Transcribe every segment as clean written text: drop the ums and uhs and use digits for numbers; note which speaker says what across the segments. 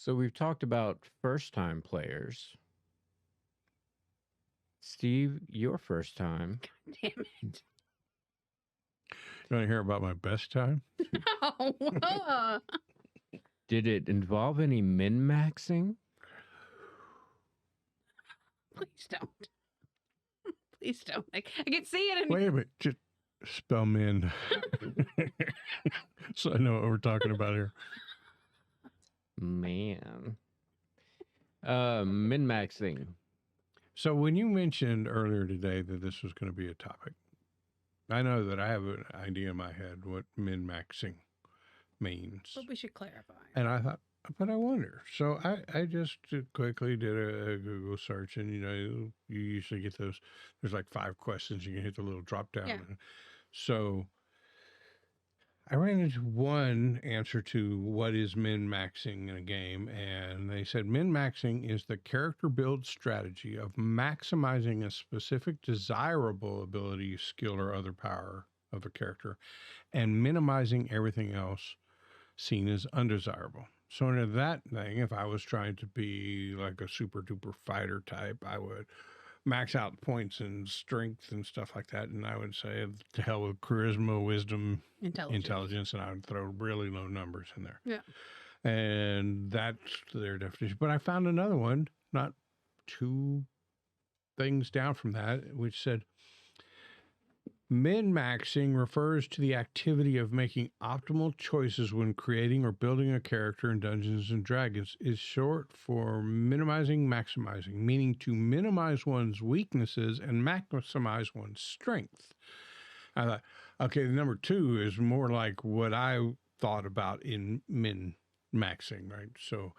Speaker 1: So we've talked about first-time players. Steve, your first time.
Speaker 2: Damn it.
Speaker 3: You want to hear about my best time?
Speaker 2: No.
Speaker 1: Did it involve any min-maxing?
Speaker 2: Please don't. Please don't. I can see it.
Speaker 3: Wait a minute. Just spell min. So I know what we're talking about here.
Speaker 1: Man. Min-maxing.
Speaker 3: So when you mentioned earlier today that this was going to be a topic, I know that I have an idea in my head what min-maxing means.
Speaker 2: But we should clarify.
Speaker 3: And I thought, but I wonder. So I just quickly did a Google search, and you usually get those. There's like 5 questions. You can hit the little drop down.
Speaker 2: Yeah.
Speaker 3: So I ran into one answer to what is min-maxing in a game, and they said min-maxing is the character build strategy of maximizing a specific desirable ability, skill, or other power of a character, and minimizing everything else seen as undesirable. So under that thing, if I was trying to be like a super duper fighter type, I would max out points and strength and stuff like that. And I would say to hell with charisma, wisdom, intelligence, and I would throw really low numbers in there.
Speaker 2: Yeah.
Speaker 3: And that's their definition. But I found another one, not 2 things down from that, which said min-maxing refers to the activity of making optimal choices when creating or building a character in Dungeons and Dragons. Is short for minimizing, maximizing, meaning to minimize one's weaknesses and maximize one's strength. I thought, okay, the number 2 is more like what I thought about in min-maxing, right? So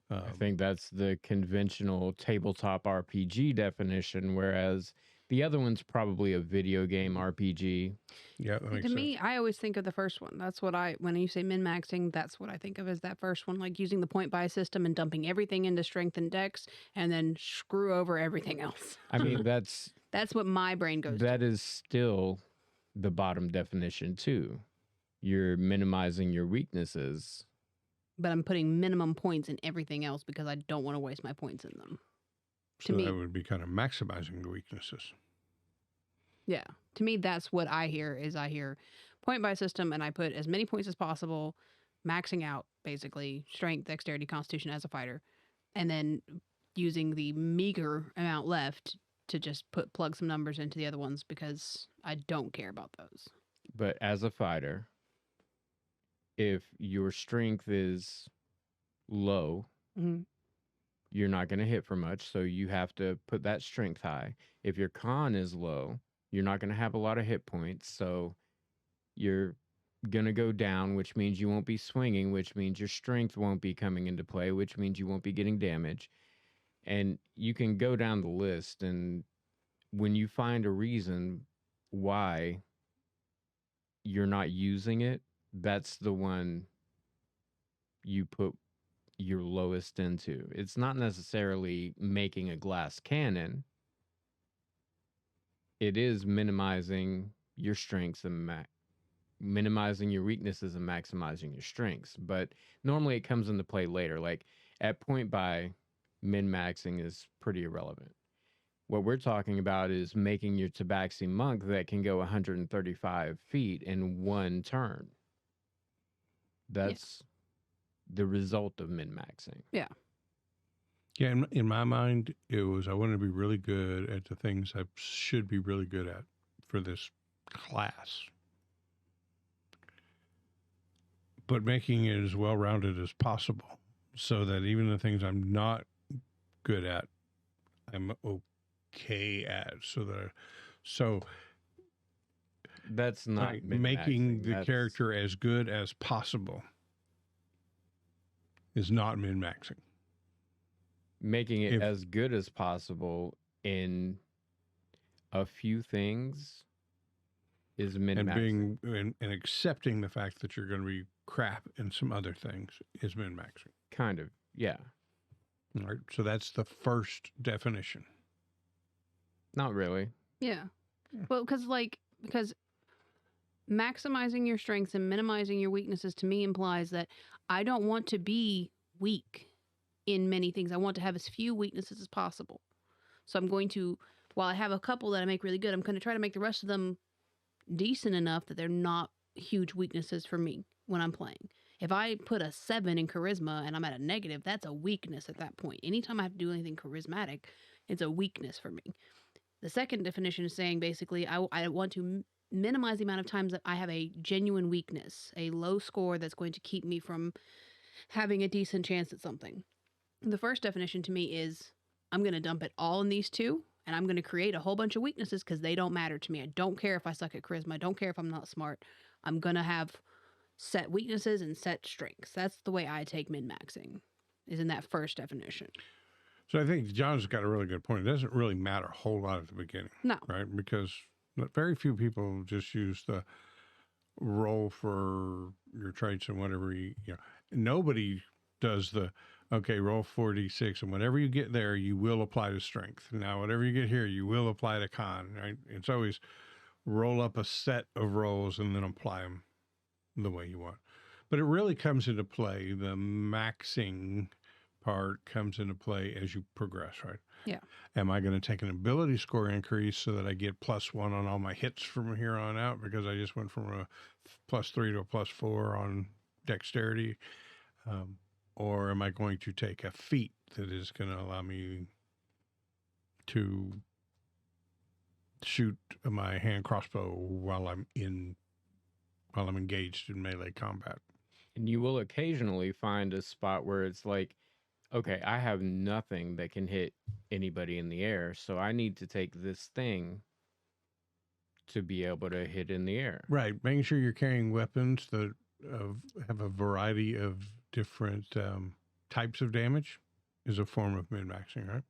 Speaker 1: I think that's the conventional tabletop RPG definition, whereas the other one's probably a video game RPG.
Speaker 3: Yeah, that makes
Speaker 2: to
Speaker 3: sense.
Speaker 2: me, I always think of the first one. That's what when you say min-maxing, that's what I think of as that first one, like using the point buy system and dumping everything into strength and dex and then screw over everything else.
Speaker 1: I mean, that's
Speaker 2: what my brain goes to.
Speaker 1: that is still the bottom definition too. You're minimizing your weaknesses.
Speaker 2: But I'm putting minimum points in everything else because I don't want to waste my points in them.
Speaker 3: So that would be kind of maximizing the weaknesses.
Speaker 2: Yeah. To me, that's what I hear is I hear point buy system and I put as many points as possible, maxing out basically strength, dexterity, constitution as a fighter, and then using the meager amount left to just plug some numbers into the other ones because I don't care about those.
Speaker 1: But as a fighter, if your strength is low, you're not going to hit for much, so you have to put that strength high. If your con is low, you're not going to have a lot of hit points, so you're going to go down, which means you won't be swinging, which means your strength won't be coming into play, which means you won't be getting damage. And you can go down the list, and when you find a reason why you're not using it, that's the one you put your lowest into. It's not necessarily making a glass cannon. It is minimizing your strengths and minimizing your weaknesses and maximizing your strengths. But normally it comes into play later. Like at point buy, min-maxing is pretty irrelevant. What we're talking about is making your Tabaxi monk that can go 135 feet in one turn. That's the result of min-maxing.
Speaker 2: Yeah.
Speaker 3: Yeah, in my mind, it was I want to be really good at the things I should be really good at for this class. But making it as well-rounded as possible so that even the things I'm not good at, I'm okay at. So
Speaker 1: that's not
Speaker 3: like making the character as good as possible is not min-maxing.
Speaker 1: Making it as good as possible in a few things is min-maxing.
Speaker 3: And accepting the fact that you're going to be crap in some other things is min-maxing.
Speaker 1: Kind of, yeah.
Speaker 3: All right, so that's the first definition.
Speaker 1: Not really.
Speaker 2: Yeah. Well, because maximizing your strengths and minimizing your weaknesses to me implies that I don't want to be weak. in many things. I want to have as few weaknesses as possible. So I'm going to, while I have a couple that I make really good, I'm going to try to make the rest of them decent enough that they're not huge weaknesses for me when I'm playing. If I put a 7 in charisma and I'm at a negative, that's a weakness at that point. Anytime I have to do anything charismatic, it's a weakness for me. The second definition is saying basically I want to minimize the amount of times that I have a genuine weakness, a low score that's going to keep me from having a decent chance at something. The first definition to me is I'm going to dump it all in these two, and I'm going to create a whole bunch of weaknesses because they don't matter to me. I don't care if I suck at charisma. I don't care if I'm not smart. I'm going to have set weaknesses and set strengths. That's the way I take min-maxing, is in that first definition.
Speaker 3: So I think John's got a really good point. It doesn't really matter a whole lot at the beginning.
Speaker 2: No.
Speaker 3: Right? Because very few people just use the roll for your traits and whatever nobody does the, okay, roll 4d6 and whatever you get there, you will apply to strength. Now, whatever you get here, you will apply to con, right? It's always roll up a set of rolls and then apply them the way you want. But it really comes into play, the maxing part comes into play as you progress, right?
Speaker 2: Yeah.
Speaker 3: Am I going to take an ability score increase so that I get +1 on all my hits from here on out because I just went from a +3 to a +4 on dexterity? Or am I going to take a feat that is going to allow me to shoot my hand crossbow while I'm engaged in melee combat?
Speaker 1: And you will occasionally find a spot where it's like, okay, I have nothing that can hit anybody in the air, so I need to take this thing to be able to hit in the air.
Speaker 3: Right. Making sure you're carrying weapons that have a variety of different types of damage is a form of min-maxing, right?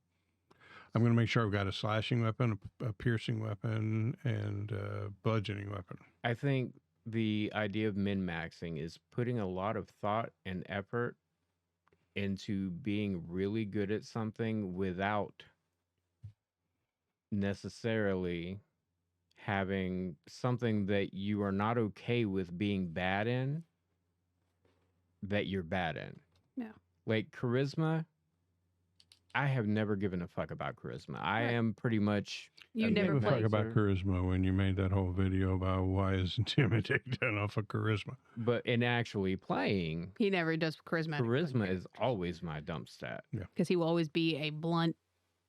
Speaker 3: I'm going to make sure I've got a slashing weapon, a piercing weapon, and a bludgeoning weapon.
Speaker 1: I think the idea of min-maxing is putting a lot of thought and effort into being really good at something without necessarily having something that you are not okay with being bad in that you're bad in.
Speaker 2: Yeah.
Speaker 1: Like charisma, I have never given a fuck about charisma. I am pretty much
Speaker 2: You
Speaker 1: a
Speaker 2: never
Speaker 3: Give a fuck
Speaker 2: played.
Speaker 3: about charisma when you made that whole video about why is intimidate done off of charisma.
Speaker 1: But in actually playing,
Speaker 2: He never does charisma.
Speaker 1: charisma is always my dump stat.
Speaker 2: Because he will always be a blunt,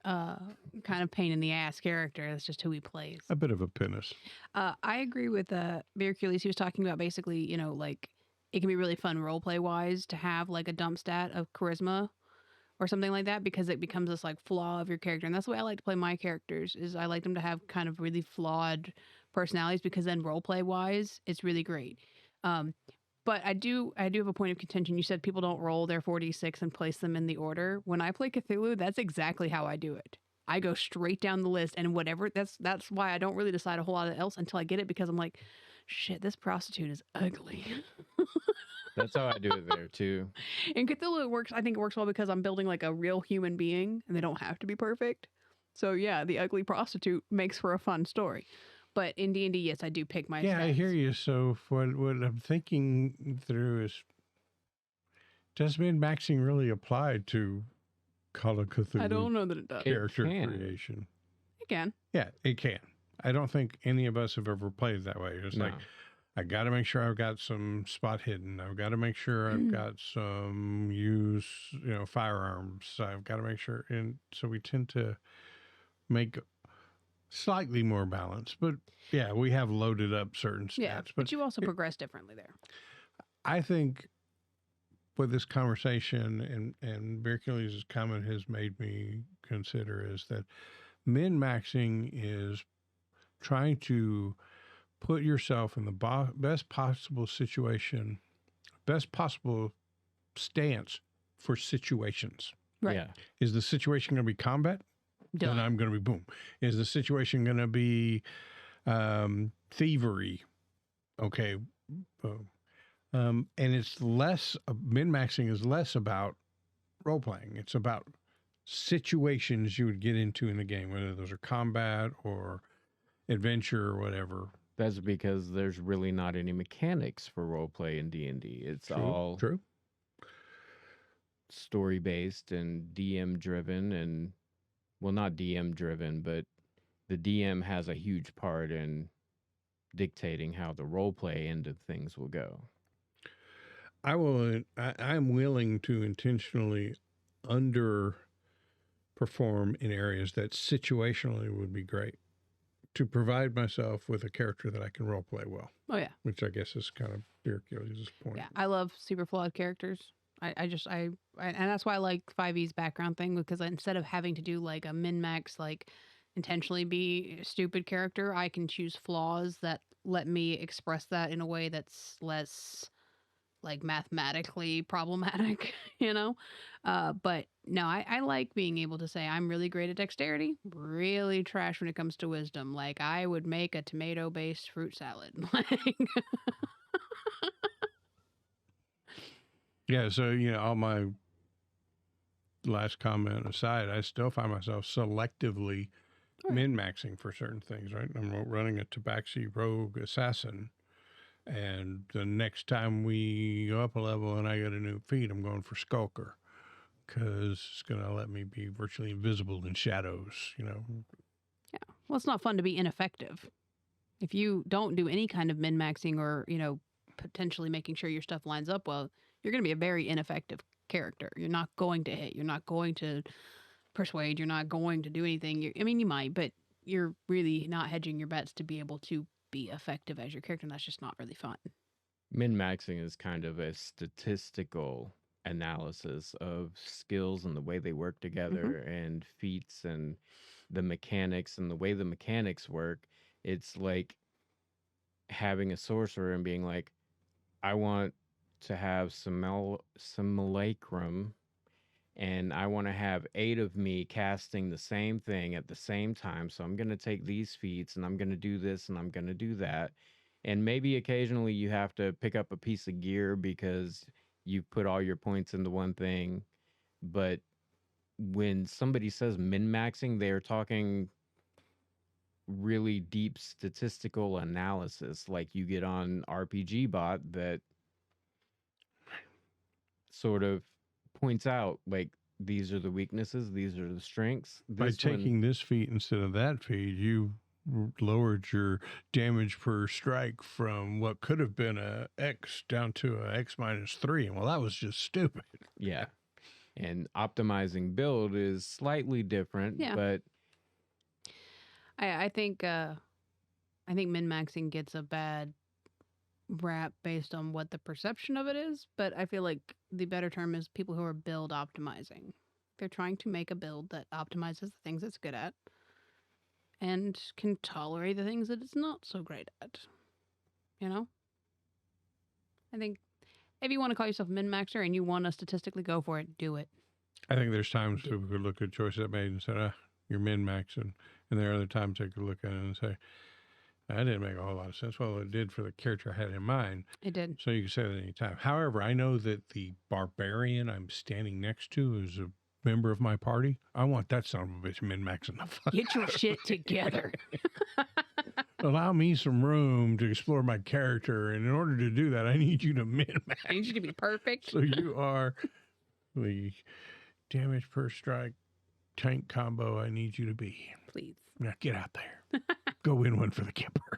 Speaker 2: kind of pain in the ass character. That's just who he plays.
Speaker 3: A bit of a pinnace.
Speaker 2: I agree with Hercules. He was talking about basically, like it can be really fun role play wise to have like a dump stat of charisma or something like that because it becomes this like flaw of your character. And that's the way I like to play my characters is I like them to have kind of really flawed personalities because then role play wise, it's really great. But I do have a point of contention. You said people don't roll their 4d6 and place them in the order. When I play Cthulhu, that's exactly how I do it. I go straight down the list and whatever. That's why I don't really decide a whole lot else until I get it because I'm like, shit, this prostitute is ugly.
Speaker 1: That's how I do it there too.
Speaker 2: In Cthulhu, I think it works well because I'm building like a real human being and they don't have to be perfect. So yeah, the ugly prostitute makes for a fun story. But in D&D, yes, I do pick my
Speaker 3: Yeah,
Speaker 2: stats.
Speaker 3: I hear you. So what I'm thinking through is, does min-maxing really apply to Call of Cthulhu?
Speaker 2: I don't know that it does.
Speaker 3: Character
Speaker 1: It can.
Speaker 3: creation.
Speaker 2: It can.
Speaker 3: Yeah, it can. I don't think any of us have ever played that way. It's
Speaker 1: No.
Speaker 3: like, I got to make sure I've got some spot hidden. I've got to make sure I've got some firearms. I've got to make sure. And so we tend to make slightly more balance. But yeah, we have loaded up certain stats.
Speaker 2: Yeah, but you also progress differently there.
Speaker 3: I think what this conversation and Hercules' comment has made me consider is that min-maxing is trying to put yourself in the best possible situation, best possible stance for situations.
Speaker 2: Right.
Speaker 1: Yeah.
Speaker 3: Is the situation going to be combat? Then I'm going to be boom. Is the situation going to be thievery? Okay, boom. And it's less, min-maxing is less about role-playing. It's about situations you would get into in the game, whether those are combat or adventure or whatever.
Speaker 1: That's because there's really not any mechanics for roleplay in D&D. It's all
Speaker 3: true.
Speaker 1: story based and DM driven, and well, not DM driven, but the DM has a huge part in dictating how the role play end of things will go.
Speaker 3: I'm willing to intentionally underperform in areas that situationally would be great to provide myself with a character that I can role play well.
Speaker 2: Oh yeah,
Speaker 3: which I guess is kind of Byrkios' point.
Speaker 2: yeah. I love super flawed characters. I and that's why I like 5e's background thing, because instead of having to do like a min-max, like intentionally be a stupid character, I can choose flaws that let me express that in a way that's less like mathematically problematic, you know? But no, I like being able to say I'm really great at dexterity, really trash when it comes to wisdom. Like I would make a tomato-based fruit salad. Like
Speaker 3: Yeah, so all my last comment aside, I still find myself selectively min-maxing for certain things, right? I'm running a Tabaxi rogue assassin, and the next time we go up a level and I get a new feat, I'm going for Skulker, because it's going to let me be virtually invisible in shadows, Yeah.
Speaker 2: Well, it's not fun to be ineffective. If you don't do any kind of min-maxing or, potentially making sure your stuff lines up well, you're going to be a very ineffective character. You're not going to hit. You're not going to persuade. You're not going to do anything. You might, but you're really not hedging your bets to be able to be effective as your character, and that's just not really fun.
Speaker 1: Min-maxing is kind of a statistical analysis of skills and the way they work together and feats and the mechanics and the way the mechanics work. It's like having a sorcerer and being like, I want to have simulacrum, and I want to have 8 of me casting the same thing at the same time. So I'm going to take these feats and I'm going to do this and I'm going to do that. And maybe occasionally you have to pick up a piece of gear because you've put all your points into one thing. But when somebody says min-maxing, they're talking really deep statistical analysis, like you get on RPG bot that sort of points out like these are the weaknesses, these are the strengths.
Speaker 3: By taking this feat instead of that feat, you lowered your damage per strike from what could have been a X down to a X -3. Well, that was just stupid.
Speaker 1: Yeah. And optimizing build is slightly different, but
Speaker 2: I think min-maxing gets a bad rap based on what the perception of it is, but I feel like the better term is people who are build optimizing. They're trying to make a build that optimizes the things it's good at and can tolerate the things that it's not so great at. I think if you want to call yourself a min-maxer and you want to statistically go for it, do it.
Speaker 3: I think there's times people could look at choices I made and say, you're min-maxing. And there are other times they could look at it and say, that didn't make a whole lot of sense. Well, it did for the character I had in mind.
Speaker 2: It did.
Speaker 3: So you can say that any time. However, I know that the barbarian I'm standing next to is a member of my party. I want that son of a bitch min-maxing the fuck.
Speaker 2: Get your shit together.
Speaker 3: Allow me some room to explore my character. And in order to do that, I need you to min-max.
Speaker 2: I need you to be perfect.
Speaker 3: So you are the damage per strike tank combo I need you to be.
Speaker 2: Please.
Speaker 3: Now get out there. Go win one for the Kipper.